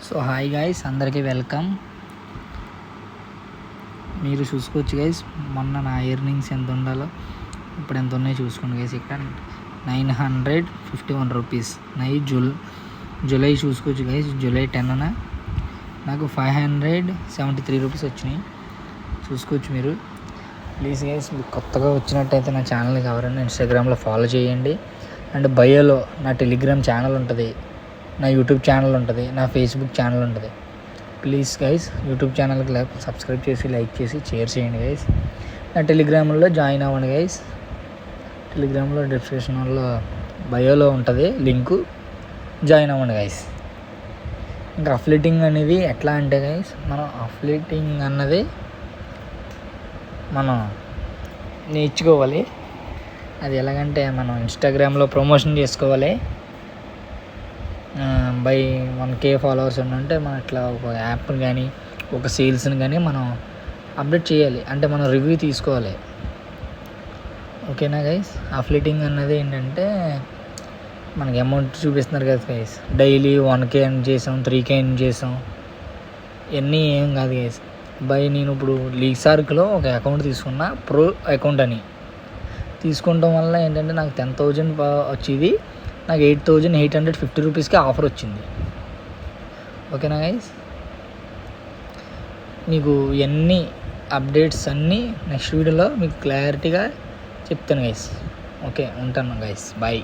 So hi guys, అందరికీ welcome. మీరు చూసుకోవచ్చు గైస్, మొన్న నా ఎర్నింగ్స్ ఎంత ఉండాలో ఇప్పుడు ఎంత ఉన్నాయో చూసుకోండి గైస్. ఇక్కడ 951 రూపీస్. జూలై చూసుకోవచ్చు గైస్. జూలై 10న నాకు 573 రూపీస్ వచ్చినాయి. చూసుకోవచ్చు మీరు. ప్లీజ్ గైస్, మీకు కొత్తగా వచ్చినట్టయితే నా ఛానల్ని ఎవరైనా ఇన్స్టాగ్రామ్లో ఫాలో చేయండి. అండ్ బయోలో నా టెలిగ్రామ్ ఛానల్ ఉంటుంది, నా యూట్యూబ్ ఛానల్ ఉంటుంది, నా ఫేస్బుక్ ఛానల్ ఉంటుంది. ప్లీజ్ గైస్, యూట్యూబ్ ఛానల్కి సబ్స్క్రైబ్ చేసి, లైక్ చేసి, షేర్ చేయండి గైస్. నా టెలిగ్రామ్లో జాయిన్ అవ్వండి గైస్. టెలిగ్రామ్లో డిస్క్రిప్షన్లో బయోలో ఉంటుంది లింకు, జాయిన్ అవ్వండి గైస్. ఇంకా అఫ్లిటింగ్ అనేది ఎట్లా అంటే గైస్, మనం అఫ్లిటింగ్ అన్నది మనం నేర్చుకోవాలి. అది ఎలాగంటే మనం ఇన్స్టాగ్రామ్లో ప్రమోషన్ చేసుకోవాలి. బై 1K ఫాలోవర్స్ ఉంటే మనం ఇట్లా ఒక యాప్ని కానీ ఒక సేల్స్ని కానీ మనం అప్డేట్ చేయాలి. అంటే మనం రివ్యూ తీసుకోవాలి. ఓకేనా గైస్? అఫ్లిటింగ్ అన్నది ఏంటంటే మనకి అమౌంట్ చూపిస్తున్నారు కదా గైస్, డైలీ 1K ఎర్న్ చేసాం, 3K ఎర్న్ చేసాం, ఇవన్నీ ఏం కాదు గైస్. నేను ఇప్పుడు లీసార్క్లో ఒక అకౌంట్ తీసుకున్నా, ప్రో అకౌంట్ అని. తీసుకోవడం వల్ల ఏంటంటే నాకు 10,000 వచ్చేది, నాకు 8,850 రూపీస్కి ఆఫర్ వచ్చింది. ఓకేనా గైస్? మీకు ఇవన్నీ అప్డేట్స్ అన్నీ నెక్స్ట్ వీడియోలో మీకు క్లారిటీగా చెప్తాను గైస్. ఓకే, ఉంటాను గైస్, బాయ్.